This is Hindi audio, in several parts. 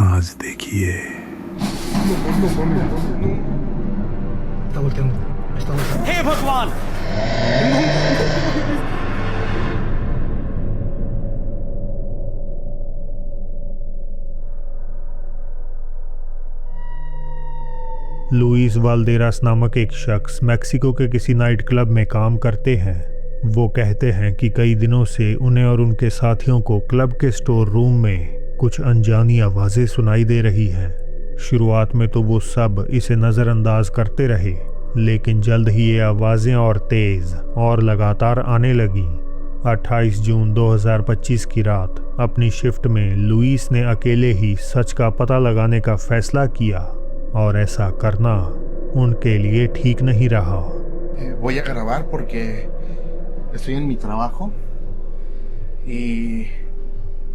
आज देखिए। Está volteando. Está volteando. हे भगवान! लुइस वाल्देरास नामक एक शख्स मैक्सिको के किसी नाइट क्लब में काम करते हैं। वो कहते हैं कि कई दिनों से उन्हें और उनके साथियों को क्लब के स्टोर रूम में कुछ अनजानी आवाज़ें सुनाई दे रही हैं। शुरुआत में तो वो सब इसे नज़रअंदाज करते रहे, लेकिन जल्द ही ये आवाज़ें और तेज़ और लगातार आने लगीं। 28 जून 2025 की रात अपनी शिफ्ट में लुइस ने अकेले ही सच का पता लगाने का फैसला किया, और ऐसा करना उनके लिए ठीक नहीं रहा। Voy a grabar porque estoy en mi trabajo y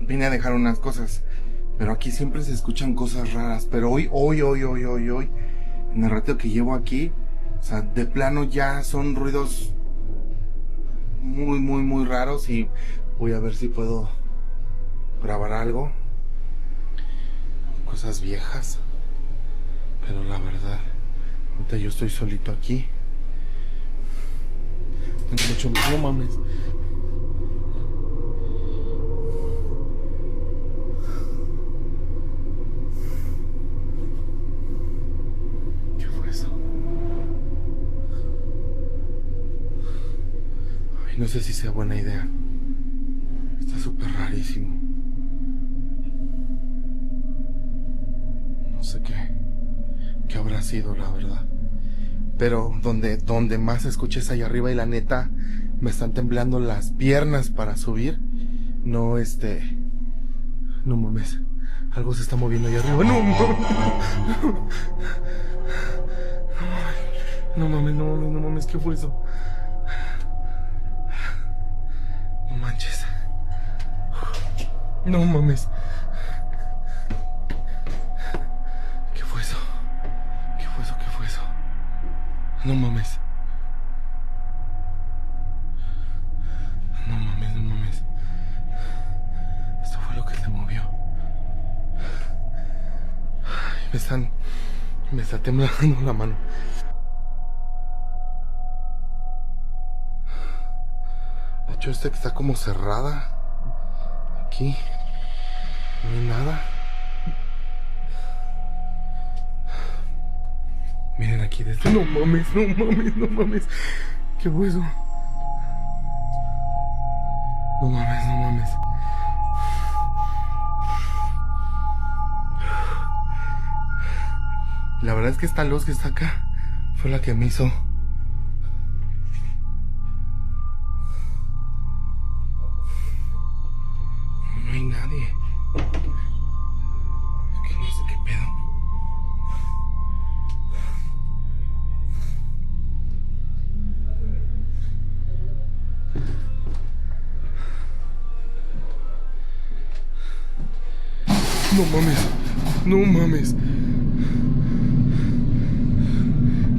vine a dejar unas cosas, pero aquí siempre se escuchan cosas raras, pero hoy, en el rato que llevo aquí, o sea, de plano ya son ruidos muy raros y voy a ver si puedo grabar algo, cosas viejas. Pero la verdad, ahorita yo estoy solito aquí. Tengo mucho miedo, no mames. ¿Qué fue eso? Ay, no sé si sea buena idea. Está súper rarísimo. No sé qué habrá sido, la verdad. Pero donde más escuches allá arriba, y la neta me están temblando las piernas para subir. No, no mames, algo se está moviendo allá arriba. No mames, ¿qué fue eso? No manches. No mames. No mames. No mames. Esto fue lo que se movió. Ay, me está temblando la mano. De hecho, que está como cerrada. Aquí. No hay nada. Miren aquí desde... No mames. ¿Qué fue eso? No mames. La verdad es que esta luz que está acá fue la que me hizo... No hay nadie. Es que no sé qué pedo. No mames.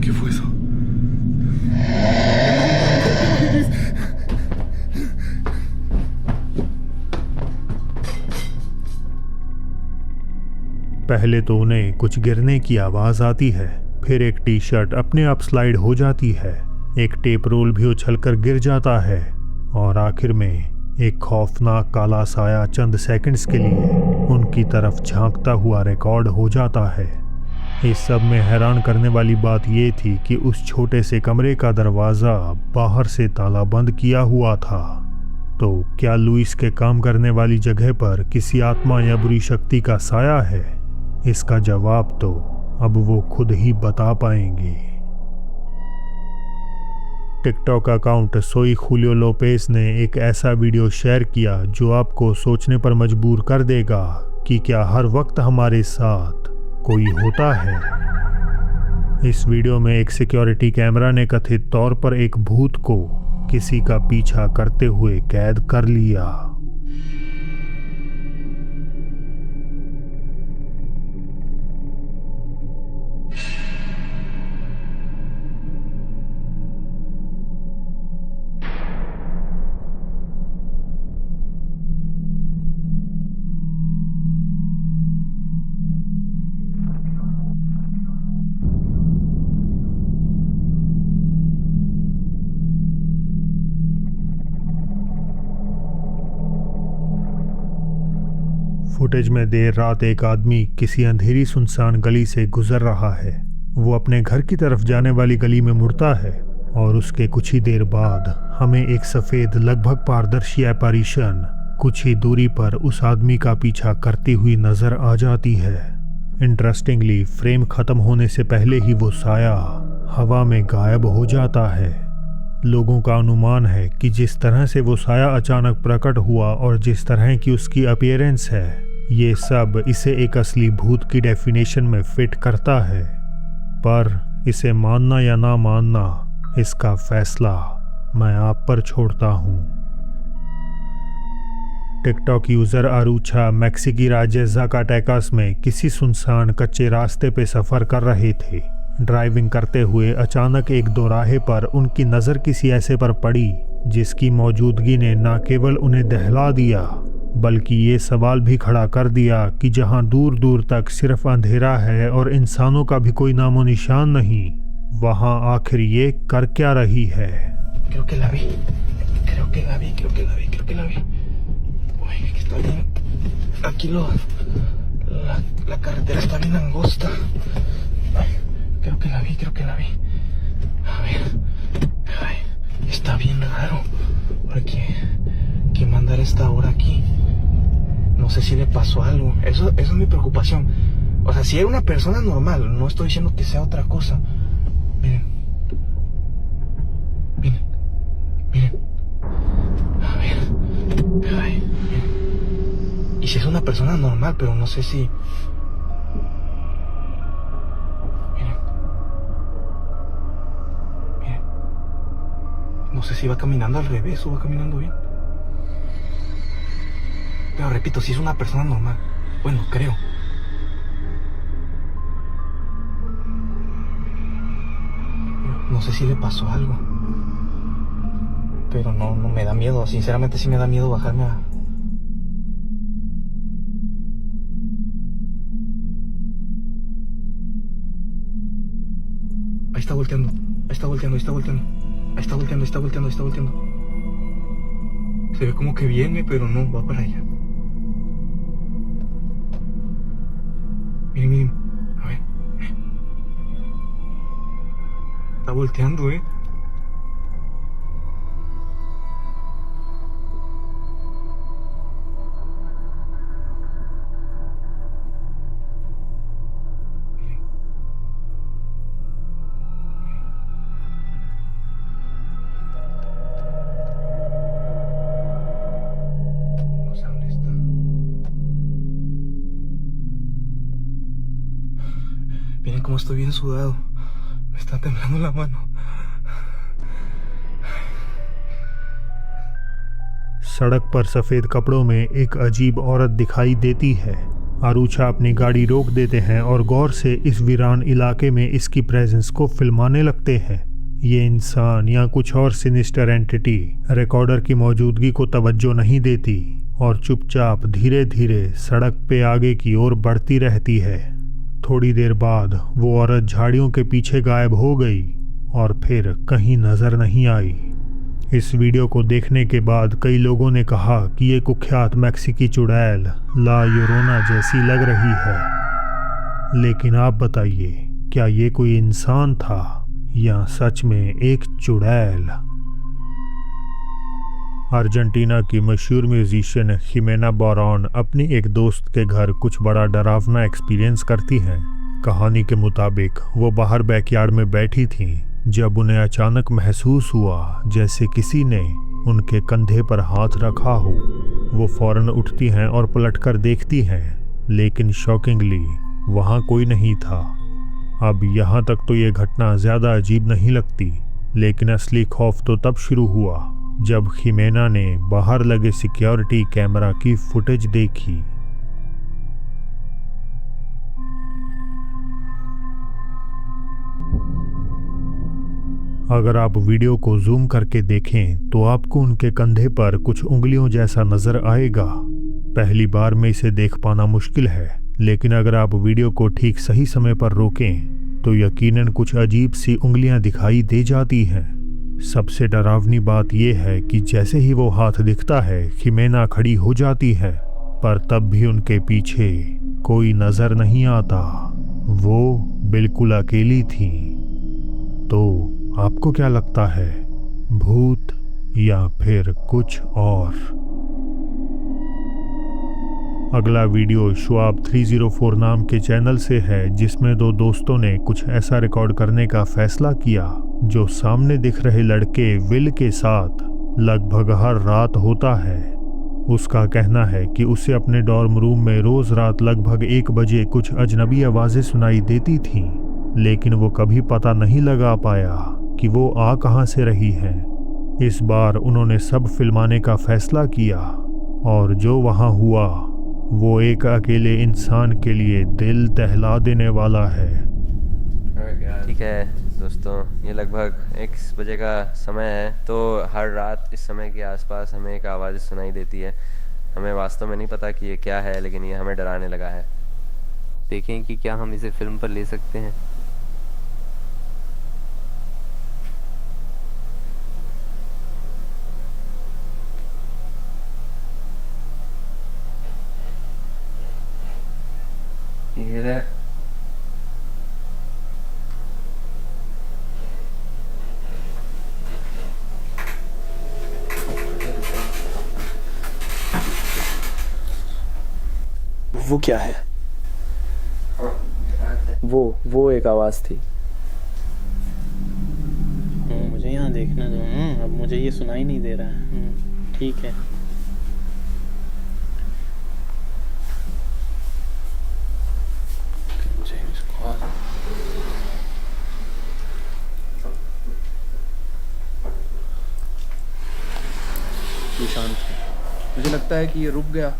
¿Qué fue eso? पहले तो उन्हें कुछ गिरने की आवाज़ आती है, फिर एक टी शर्ट अपने आप स्लाइड हो जाती है, एक टेप रोल भी उछलकर गिर जाता है, और आखिर में एक खौफनाक काला साया चंद सेकंड्स के लिए उनकी तरफ झांकता हुआ रिकॉर्ड हो जाता है। इस सब में हैरान करने वाली बात ये थी कि उस छोटे से कमरे का दरवाज़ा बाहर से ताला बंद किया हुआ था। तो क्या लुइस के काम करने वाली जगह पर किसी आत्मा या बुरी शक्ति का साया है? इसका जवाब तो अब वो खुद ही बता पाएंगे। टिकटॉक अकाउंट सोई खुलियो लोपेस ने एक ऐसा वीडियो शेयर किया जो आपको सोचने पर मजबूर कर देगा कि क्या हर वक्त हमारे साथ कोई होता है। इस वीडियो में एक सिक्योरिटी कैमरा ने कथित तौर पर एक भूत को किसी का पीछा करते हुए कैद कर लिया। फुटेज में देर रात एक आदमी किसी अंधेरी सुनसान गली से गुजर रहा है। वो अपने घर की तरफ जाने वाली गली में मुड़ता है और उसके कुछ ही देर बाद हमें एक सफ़ेद लगभग पारदर्शी एपैरिशन कुछ ही दूरी पर उस आदमी का पीछा करती हुई नजर आ जाती है। इंटरेस्टिंगली फ्रेम खत्म होने से पहले ही वो साया हवा में गायब हो जाता है। लोगों का अनुमान है कि जिस तरह से वो साया अचानक प्रकट हुआ और जिस तरह की उसकी अपीयरेंस है, ये सब इसे एक असली भूत की डेफिनेशन में फिट करता है। पर इसे मानना या ना मानना, इसका फैसला मैं आप पर छोड़ता हूँ। टिकटॉक यूज़र आरूछा मैक्सिकी राज्य ज़ाकाटेकास में किसी सुनसान कच्चे रास्ते पे सफ़र कर रहे थे। ड्राइविंग करते हुए अचानक एक दोराहे पर उनकी नज़र किसी ऐसे पर पड़ी जिसकी मौजूदगी ने न केवल उन्हें दहला दिया बल्कि ये सवाल भी खड़ा कर दिया कि जहां दूर दूर तक सिर्फ अंधेरा है और इंसानों का भी कोई नामो निशान नहीं, वहां आखिर ये कर क्या रही है। Creo que la vi. Uy, que está bien. Aquí la carretera está bien angosta. Ay, creo que la vi. A ver. Ay, está bien raro. Porque ¿quién va a andar a esta hora aquí? No sé si le pasó algo. Eso es mi preocupación. O sea, si era una persona normal, no estoy diciendo que sea otra cosa. Miren. A ver. Ay, miren. Y si es una persona normal, pero no sé si... Miren. No sé si va caminando al revés o va caminando bien. Pero repito, si es una persona normal. Bueno, creo. No sé si le pasó algo. Pero no me da miedo. Sinceramente sí me da miedo bajarme a... Ahí está volteando. Se ve como que viene, pero no, va para allá. Miren. A ver. Está volteando, Miren cómo estoy bien sudado. Me está temblando la mano. सड़क पर सफ़ेद कपड़ों में एक अजीब औरत दिखाई देती है। आरूछा अपनी गाड़ी रोक देते हैं और गौर से इस वीरान इलाके में इसकी प्रेजेंस को फिल्माने लगते हैं। ये इंसान या कुछ और सिनिस्टर एंटिटी रिकॉर्डर की मौजूदगी को तवज्जो नहीं देती और चुपचाप धीरे धीरे सड़क पे आगे की ओर बढ़ती रहती है। थोड़ी देर बाद वो औरत झाड़ियों के पीछे गायब हो गई और फिर कहीं नज़र नहीं आई। इस वीडियो को देखने के बाद कई लोगों ने कहा कि ये कुख्यात मैक्सिकी चुड़ैल ला योरोना जैसी लग रही है। लेकिन आप बताइए, क्या ये कोई इंसान था या सच में एक चुड़ैल? अर्जेंटीना की मशहूर म्यूजिशियन हिमेना बारॉन अपनी एक दोस्त के घर कुछ बड़ा डरावना एक्सपीरियंस करती हैं। कहानी के मुताबिक वो बाहर बैकयार्ड में बैठी थीं जब उन्हें अचानक महसूस हुआ जैसे किसी ने उनके कंधे पर हाथ रखा हो। वो फौरन उठती हैं और पलटकर देखती हैं, लेकिन शॉकिंगली वहाँ कोई नहीं था। अब यहाँ तक तो ये घटना ज़्यादा अजीब नहीं लगती, लेकिन असली खौफ तो तब शुरू हुआ जब हिमेना ने बाहर लगे सिक्योरिटी कैमरा की फुटेज देखी। अगर आप वीडियो को जूम करके देखें तो आपको उनके कंधे पर कुछ उंगलियों जैसा नजर आएगा। पहली बार में इसे देख पाना मुश्किल है, लेकिन अगर आप वीडियो को ठीक सही समय पर रोकें तो यकीनन कुछ अजीब सी उंगलियां दिखाई दे जाती हैं। सबसे डरावनी बात यह है कि जैसे ही वो हाथ दिखता है, हिमेना खड़ी हो जाती है पर तब भी उनके पीछे कोई नजर नहीं आता। वो बिल्कुल अकेली थी। तो आपको क्या लगता है, भूत या फिर कुछ और? अगला वीडियो शुआब 304 नाम के चैनल से है, जिसमें दो दोस्तों ने कुछ ऐसा रिकॉर्ड करने का फैसला किया जो सामने दिख रहे लड़के विल के साथ लगभग हर रात होता है। उसका कहना है कि उसे अपने डॉर्म रूम में रोज रात लगभग 1 बजे कुछ अजनबी आवाजें सुनाई देती थीं, लेकिन वो कभी पता नहीं लगा पाया कि वो आ कहां से रही हैं। इस बार उन्होंने सब फिल्माने का फैसला किया और जो वहां हुआ वो एक अकेले इंसान के लिए दिल दहला देने वाला है। ठीक है दोस्तों, ये लगभग 1 बजे का समय है। तो हर रात इस समय के आसपास हमें एक आवाज़ सुनाई देती है। हमें वास्तव में नहीं पता कि ये क्या है, लेकिन ये हमें डराने लगा है। देखें कि क्या हम इसे फिल्म पर ले सकते हैं। ये है वो क्या है? वो एक आवाज थी। मुझे यहाँ देखना दो। अब मुझे ये सुनाई नहीं दे रहा है। ठीक है। ये शांत है। मुझे लगता है कि ये रुक गया।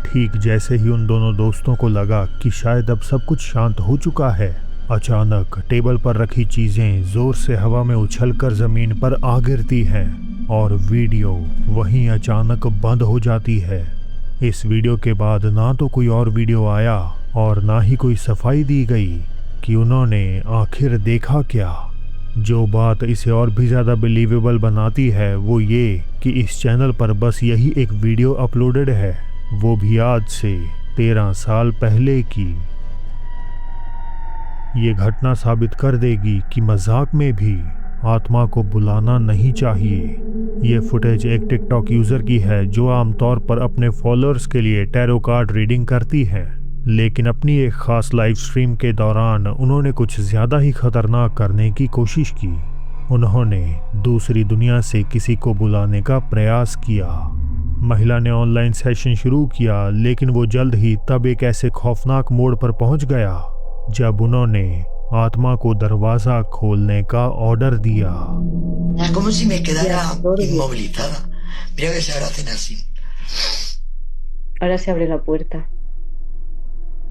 ठीक जैसे ही उन दोनों दोस्तों को लगा कि शायद अब सब कुछ शांत हो चुका है, अचानक टेबल पर रखी चीजें जोर से हवा में उछलकर जमीन पर आ गिरती हैं और वीडियो वहीं अचानक बंद हो जाती है। इस वीडियो के बाद ना तो कोई और वीडियो आया और ना ही कोई सफाई दी गई कि उन्होंने आखिर देखा क्या। जो बात इसे और भी ज़्यादा बिलीवेबल बनाती है वो ये कि इस चैनल पर बस यही एक वीडियो अपलोडेड है, वो भी आज से 13 साल पहले की। ये घटना साबित कर देगी कि मजाक में भी आत्मा को बुलाना नहीं चाहिए। ये फुटेज एक टिकटॉक यूज़र की है जो आमतौर पर अपने फॉलोअर्स के लिए टैरो कार्ड रीडिंग करती है, लेकिन अपनी एक ख़ास लाइव स्ट्रीम के दौरान उन्होंने कुछ ज़्यादा ही खतरनाक करने की कोशिश की। उन्होंने दूसरी दुनिया से किसी को बुलाने का प्रयास किया। महिला ने ऑनलाइन सेशन शुरू किया, लेकिन वो जल्द ही तब एक ऐसे खौफनाक मोड़ पर पहुंच गया जब उन्होंने आत्मा को दरवाज़ा खोलने का ऑर्डर दिया। Como si me quedara inmovilizada. Mira que se ahora hacen así. Ahora se abre la puerta.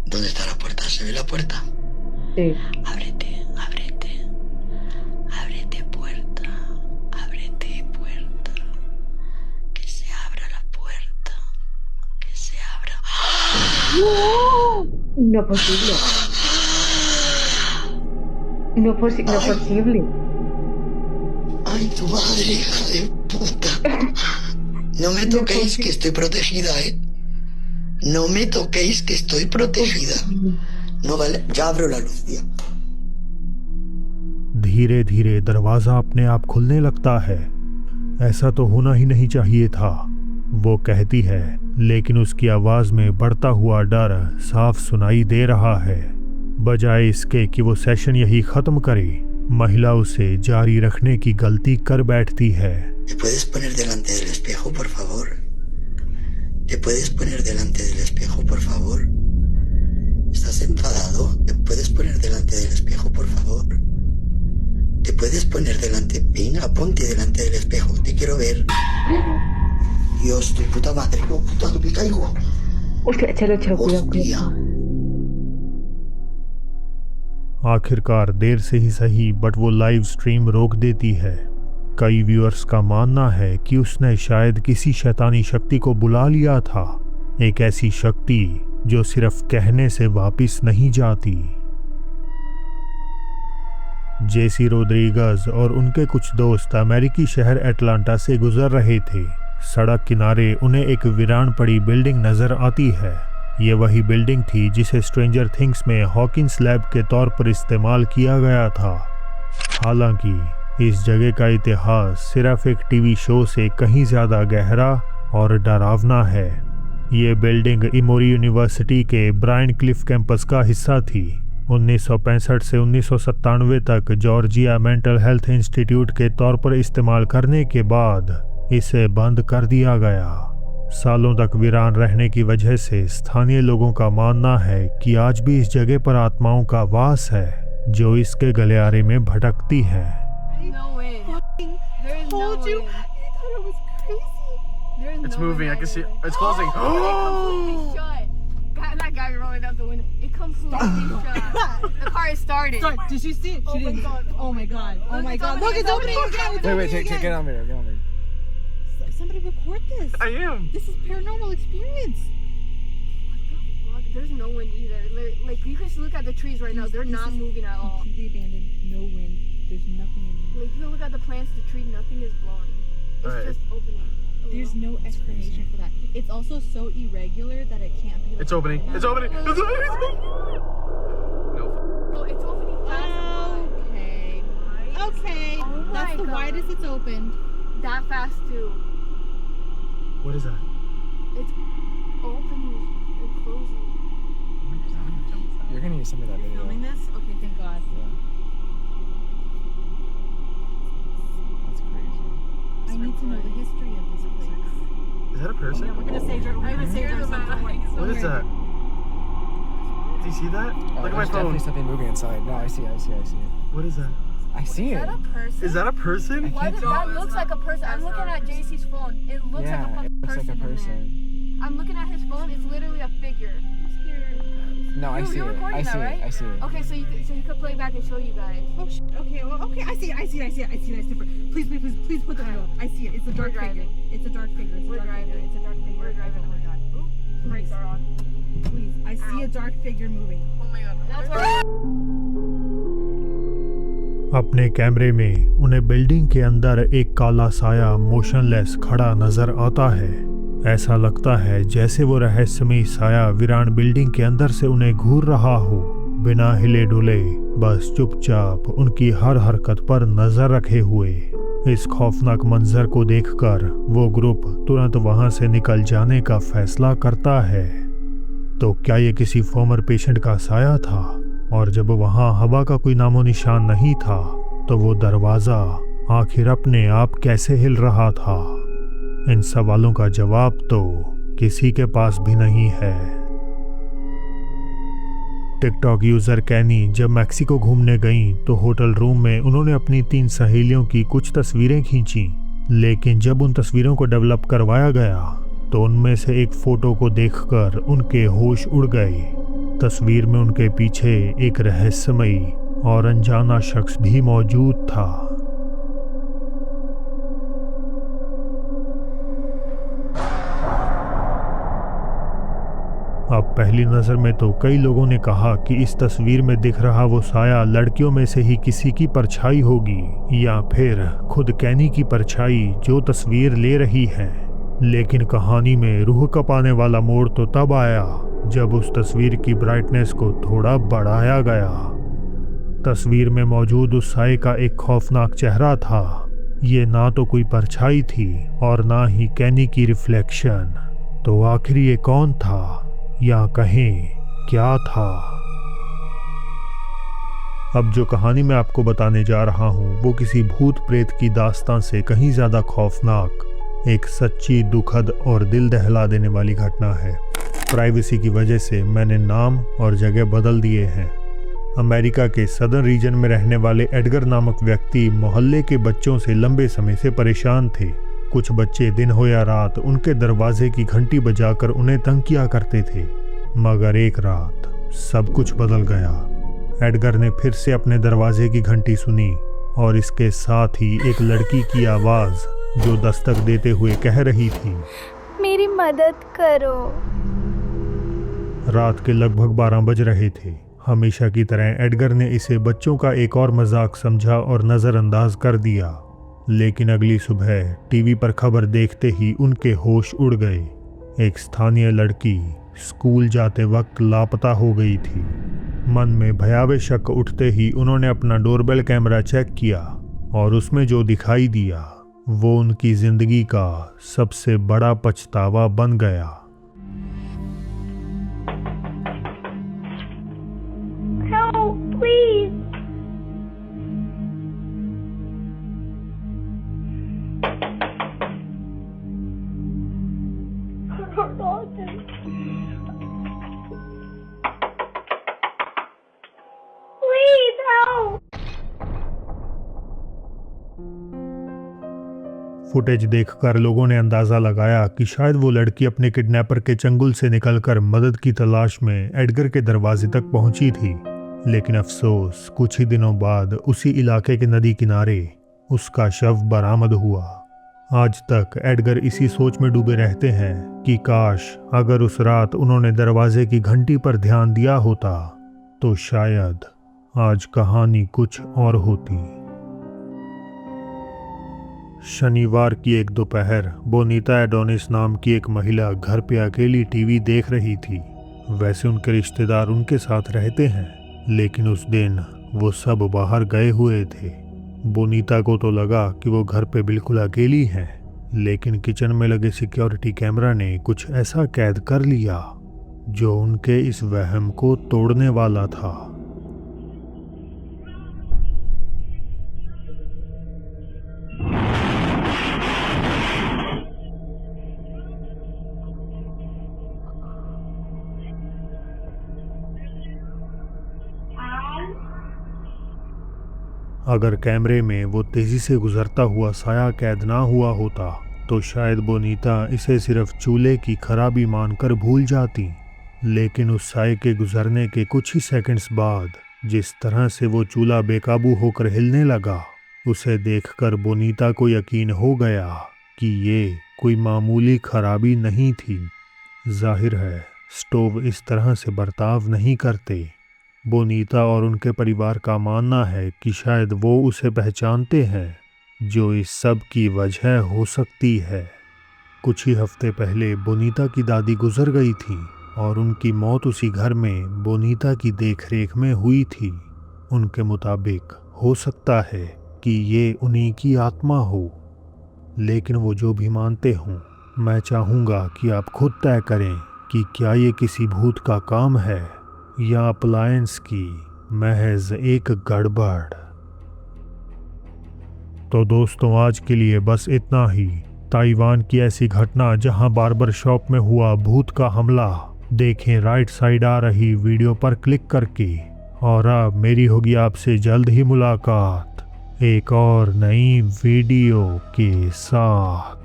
¿Dónde está la puerta? ¿Se ve la puerta? Sí. Ábrete, ábrete. Ábrete puerta. Ábrete puerta. Que se abra la puerta. Que se abra. No posible. No posible. Ay, tu madre, hija de puta. No me toquéis que estoy protegida, ¿eh? No me toquéis que estoy protegida. No vale, ya abro la luz, tío. धीरे धीरे दरवाज़ा अपने आप खुलने लगता है। ऐसा तो होना ही नहीं चाहिए था, वो कहती है, लेकिन उसकी आवाज़ में बढ़ता हुआ डर साफ सुनाई दे रहा है। बजाय इसके कि वो सेशन यही ख़त्म करे, महिला उसे जारी रखने की गलती कर बैठती है। ¿Te puedes poner delante del espejo, por favor? ¿Te puedes poner delante del espejo, por favor? ¿Estás enfadado? ¿Te puedes poner delante del espejo, por favor? ¿Te puedes poner delante? Venga, ponte delante del espejo, te quiero ver. Dios, tu puta madre, no, puta, que me caigo. Hostia, chalo, cuidado. Hostia. आखिरकार देर से ही सही, बट वो लाइव स्ट्रीम रोक देती है। कई व्यूअर्स का मानना है कि उसने शायद किसी शैतानी शक्ति को बुला लिया था, एक ऐसी शक्ति जो सिर्फ कहने से वापस नहीं जाती। जेसी रोड्रिगज और उनके कुछ दोस्त अमेरिकी शहर एटलांटा से गुजर रहे थे। सड़क किनारे उन्हें एक वीरान पड़ी बिल्डिंग नजर आती है। ये वही बिल्डिंग थी जिसे स्ट्रेंजर थिंग्स में हॉकिंस लैब के तौर पर इस्तेमाल किया गया था। हालांकि इस जगह का इतिहास सिर्फ एक टीवी शो से कहीं ज़्यादा गहरा और डरावना है। ये बिल्डिंग इमोरी यूनिवर्सिटी के ब्रायन क्लिफ कैंपस का हिस्सा थी। 1965 से 1997 तक जॉर्जिया मेंटल हेल्थ इंस्टीट्यूट के तौर पर इस्तेमाल करने के बाद इसे बंद कर दिया गया। सालों तक वीरान रहने की वजह से स्थानीय लोगों का मानना है कि आज भी इस जगह पर आत्माओं का वास है जो इसके गलियारे में भटकती हैं। It's moving. I can see. It's closing. That guy rolling out the window. It completely shut. The car is started. Did she see it? She didn't. Oh my god. Oh my god. Look, it's opening again. Wait, get on video. Get on video. Somebody record this. I am. This is paranormal experience. What the fuck? There's no wind either. Like you can look at the trees right now. They're not moving at all. Completely abandoned. No wind. There's nothing in there. Like you can look at the plants, the tree, nothing is blowing. It's Alright. just opening. There's no explanation for that. It's also so irregular that it can't be. Like, It's opening. It's opening. It's opening. No. Oh, it's opening fast. Okay. Okay. Oh my That's the God. widest it's opened. That fast too. What is that? It's opening and closing. You're gonna need to send me that video. Filming this? Okay, thank God. Yeah. That's crazy. I need to know the history of this place. Is that a person? Yeah, we're gonna save her. We're gonna save her something. What is that? Do you see that? Look at my there's phone. definitely something moving inside. No, I see it. What is that? I see Is it. that a person? Is that a person? Why does that looks like a person? I'm looking at JC's phone. It looks Yeah, like a it looks person. like a in person. there. I'm looking at his phone. It's literally a figure. No, I see You're it. recording I that, see right? it. I see it. Okay, so you could play back and show you guys. Oh, okay, well, okay, I see it. It's different. Please put the video up. I see it. It's a dark We're figure. driving. It's a dark figure. It's a We're dark driving. figure. It's a dark figure. We're driving. Oh my god. Ooh, brakes are on. Please, I see a dark figure moving. Oh my god. That's where. अपने कैमरे में उन्हें बिल्डिंग के अंदर एक काला साया मोशनलेस खड़ा नजर आता है। ऐसा लगता है जैसे वो रहस्यमयी साया वीरान बिल्डिंग के अंदर से उन्हें घूर रहा हो, बिना हिले डुले, बस चुपचाप उनकी हर हरकत पर नजर रखे हुए। इस खौफनाक मंजर को देखकर वो ग्रुप तुरंत वहां से निकल जाने का फैसला करता है। तो क्या ये किसी फॉर्मर पेशेंट का साया था? और जब वहां हवा का कोई नामो निशान नहीं था तो वो दरवाज़ा आखिर अपने आप कैसे हिल रहा था? इन सवालों का जवाब तो किसी के पास भी नहीं है। टिकटॉक यूज़र कैनी जब मैक्सिको घूमने गईं तो होटल रूम में उन्होंने अपनी 3 सहेलियों की कुछ तस्वीरें खींची, लेकिन जब उन तस्वीरों को डेवलप करवाया गया तो उनमें से एक फ़ोटो को देखकर उनके होश उड़ गए। तस्वीर में उनके पीछे एक रहस्यमयी और अनजाना शख्स भी मौजूद था। अब पहली नज़र में तो कई लोगों ने कहा कि इस तस्वीर में दिख रहा वो साया लड़कियों में से ही किसी की परछाई होगी या फिर खुद कैनी की परछाई जो तस्वीर ले रही है। लेकिन कहानी में रूह कपाने वाला मोड़ तो तब आया जब उस तस्वीर की ब्राइटनेस को थोड़ा बढ़ाया गया। तस्वीर में मौजूद उस साए का एक खौफनाक चेहरा था। ये ना तो कोई परछाई थी और ना ही कैनी की रिफ्लेक्शन। तो आखिर ये कौन था या कहें क्या था? अब जो कहानी मैं आपको बताने जा रहा हूँ वो किसी भूत प्रेत की दास्तां से कहीं ज़्यादा खौफनाक, एक सच्ची, दुखद और दिल दहला देने वाली घटना है। प्राइवेसी की वजह से मैंने नाम और जगह बदल दिए हैं। अमेरिका के सदर्न रीजन में रहने वाले एडगर नामक व्यक्ति मोहल्ले के बच्चों से लंबे समय से परेशान थे। कुछ बच्चे दिन हो या रात उनके दरवाजे की घंटी बजाकर उन्हें तंग किया करते थे। मगर एक रात सब कुछ बदल गया। एडगर ने फिर से अपने दरवाजे की घंटी सुनी और इसके साथ ही एक लड़की की आवाज़ जो दस्तक देते हुए कह रही थी, मेरी मदद करो। रात के लगभग 12 बज रहे थे हमेशा की तरह एडगर ने इसे बच्चों का एक और मजाक समझा और नज़रअंदाज कर दिया। लेकिन अगली सुबह टीवी पर खबर देखते ही उनके होश उड़ गए। एक स्थानीय लड़की स्कूल जाते वक्त लापता हो गई थी। मन में भयावह शक उठते ही उन्होंने अपना डोरबेल कैमरा चेक किया और उसमें जो दिखाई दिया वो उनकी जिंदगी का सबसे बड़ा पछतावा बन गया। Help, please. Please help. Footage देखकर लोगों ने अंदाजा लगाया कि शायद वो लड़की अपने किडनैपर के चंगुल से निकलकर मदद की तलाश में एडगर के दरवाजे तक पहुंची थी। लेकिन अफसोस, कुछ ही दिनों बाद उसी इलाके के नदी किनारे उसका शव बरामद हुआ। आज तक एडगर इसी सोच में डूबे रहते हैं कि काश अगर उस रात उन्होंने दरवाजे की घंटी पर ध्यान दिया होता तो शायद आज कहानी कुछ और होती। शनिवार की एक दोपहर बोनीता एडोनिस नाम की एक महिला घर पे अकेली टीवी देख रही थी। वैसे उनके रिश्तेदार उनके साथ रहते हैं, लेकिन उस दिन वो सब बाहर गए हुए थे। बोनीता को तो लगा कि वो घर पे बिल्कुल अकेली है, लेकिन किचन में लगे सिक्योरिटी कैमरा ने कुछ ऐसा कैद कर लिया जो उनके इस वहम को तोड़ने वाला था। अगर कैमरे में वो तेजी से गुजरता हुआ साया कैद ना हुआ होता तो शायद बोनीता इसे सिर्फ चूल्हे की खराबी मानकर भूल जाती। लेकिन उस साए के गुजरने के कुछ ही सेकंड्स बाद जिस तरह से वो चूल्हा बेकाबू होकर हिलने लगा, उसे देखकर बोनीता को यकीन हो गया कि ये कोई मामूली खराबी नहीं थी। जाहिर है स्टोव इस तरह से बर्ताव नहीं करते। बोनीता और उनके परिवार का मानना है कि शायद वो उसे पहचानते हैं, जो इस सब की वजह हो सकती है। कुछ ही हफ्ते पहले बोनीता की दादी गुजर गई थी और उनकी मौत उसी घर में बोनीता की देखरेख में हुई थी। उनके मुताबिक हो सकता है कि ये उन्हीं की आत्मा हो। लेकिन वो जो भी मानते हों, मैं चाहूँगा कि आप खुद तय करें कि क्या ये किसी भूत का काम है या अप्लायंस की महज एक गड़बड़। तो दोस्तों, आज के लिए बस इतना ही। ताइवान की ऐसी घटना जहां बार्बर शॉप में हुआ भूत का हमला देखें राइट साइड आ रही वीडियो पर क्लिक करके। और अब मेरी होगी आपसे जल्द ही मुलाकात एक और नई वीडियो के साथ।